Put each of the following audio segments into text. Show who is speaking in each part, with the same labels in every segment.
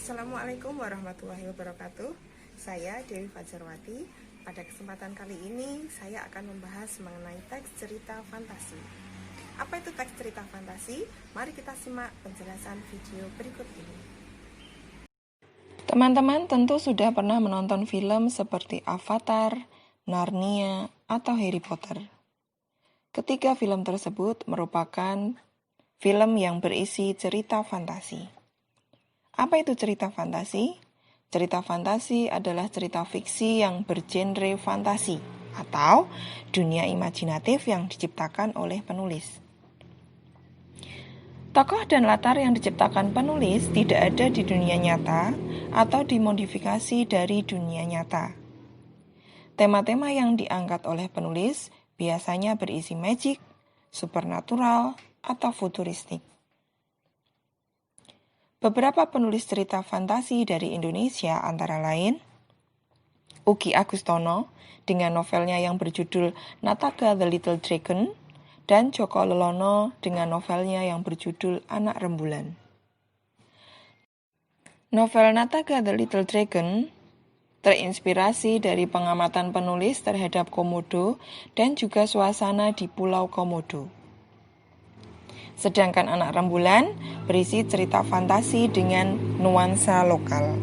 Speaker 1: Assalamualaikum warahmatullahi wabarakatuh. Saya Dewi Fajarwati. Pada kesempatan kali ini saya akan membahas mengenai teks cerita fantasi. Apa itu teks cerita fantasi? Mari kita simak penjelasan video berikut ini. Teman-teman tentu sudah pernah menonton film seperti Avatar, Narnia, atau Harry Potter. Ketiga film tersebut merupakan film yang berisi cerita fantasi. Apa itu cerita fantasi? Cerita fantasi adalah cerita fiksi yang bergenre fantasi atau dunia imajinatif yang diciptakan oleh penulis. Tokoh dan latar yang diciptakan penulis tidak ada di dunia nyata atau dimodifikasi dari dunia nyata. Tema-tema yang diangkat oleh penulis biasanya berisi magic, supernatural, atau futuristik. Beberapa penulis cerita fantasi dari Indonesia antara lain Ugi Agustono dengan novelnya yang berjudul Nataga the Little Dragon dan Joko Lelono dengan novelnya yang berjudul Anak Rembulan. Novel Nataga the Little Dragon terinspirasi dari pengamatan penulis terhadap Komodo dan juga suasana di Pulau Komodo. Sedangkan Anak Rembulan berisi cerita fantasi dengan nuansa lokal.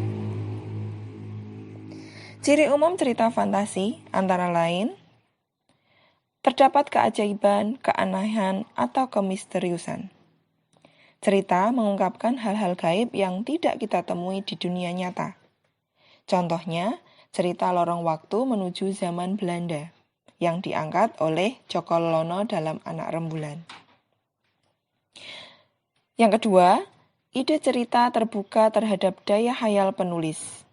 Speaker 1: Ciri umum cerita fantasi antara lain terdapat keajaiban, keanehan, atau kemisteriusan. Cerita mengungkapkan hal-hal gaib yang tidak kita temui di dunia nyata. Contohnya, cerita Lorong Waktu menuju zaman Belanda yang diangkat oleh Joko Lelono dalam Anak Rembulan. Yang kedua, ide cerita terbuka terhadap daya khayal penulis.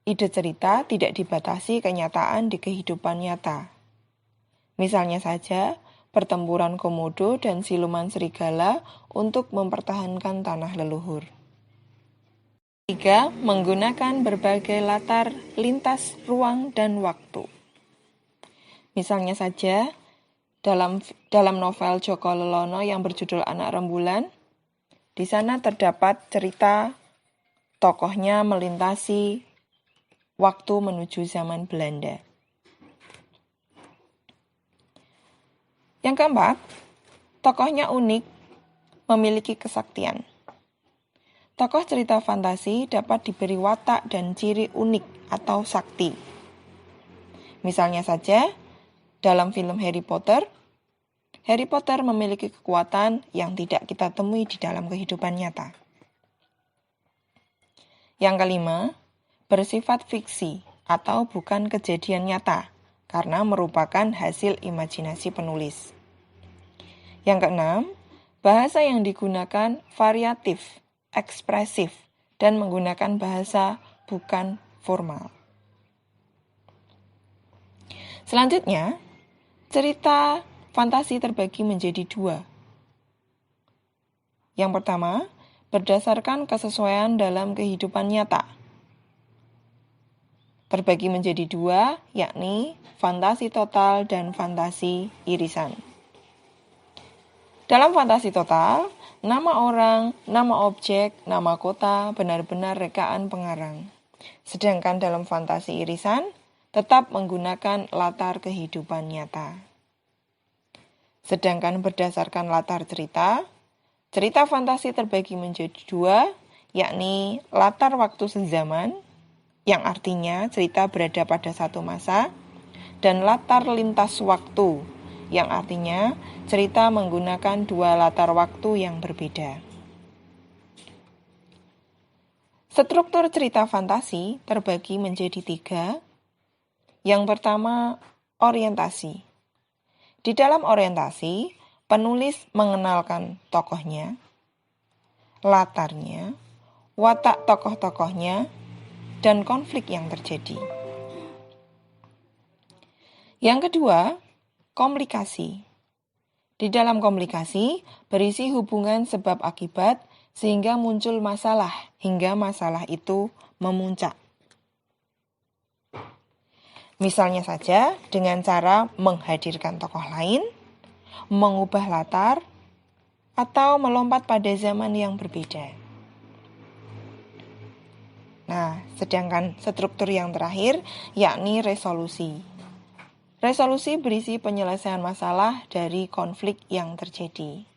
Speaker 1: Ide cerita tidak dibatasi kenyataan di kehidupan nyata. Misalnya saja, pertempuran Komodo dan siluman serigala untuk mempertahankan tanah leluhur. Tiga, menggunakan berbagai latar lintas ruang dan waktu. Misalnya saja, dalam novel Joko Lelono yang berjudul Anak Rembulan, di sana terdapat cerita tokohnya melintasi waktu menuju zaman Belanda. Yang keempat, tokohnya unik, memiliki kesaktian. Tokoh cerita fantasi dapat diberi watak dan ciri unik atau sakti. Misalnya saja, dalam film Harry Potter memiliki kekuatan yang tidak kita temui di dalam kehidupan nyata. Yang kelima, bersifat fiksi atau bukan kejadian nyata karena merupakan hasil imajinasi penulis. Yang keenam, bahasa yang digunakan variatif, ekspresif, dan menggunakan bahasa bukan formal. Selanjutnya, cerita fantasi terbagi menjadi dua. Yang pertama, berdasarkan kesesuaian dalam kehidupan nyata. Terbagi menjadi dua, yakni fantasi total dan fantasi irisan. Dalam fantasi total, nama orang, nama objek, nama kota benar-benar rekaan pengarang. Sedangkan dalam fantasi irisan, tetap menggunakan latar kehidupan nyata. Sedangkan berdasarkan latar cerita, cerita fantasi terbagi menjadi dua, yakni latar waktu sezaman, yang artinya cerita berada pada satu masa, dan latar lintas waktu, yang artinya cerita menggunakan dua latar waktu yang berbeda. Struktur cerita fantasi terbagi menjadi tiga. Yang pertama, orientasi. Di dalam orientasi, penulis mengenalkan tokohnya, latarnya, watak tokoh-tokohnya, dan konflik yang terjadi. Yang kedua, komplikasi. Di dalam komplikasi, berisi hubungan sebab akibat sehingga muncul masalah hingga masalah itu memuncak. Misalnya saja dengan cara menghadirkan tokoh lain, mengubah latar, atau melompat pada zaman yang berbeda. Nah, sedangkan struktur yang terakhir yakni resolusi. Resolusi berisi penyelesaian masalah dari konflik yang terjadi.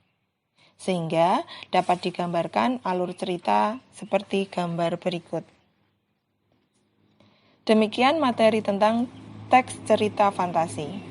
Speaker 1: Sehingga dapat digambarkan alur cerita seperti gambar berikut. Demikian materi tentang teks cerita fantasi.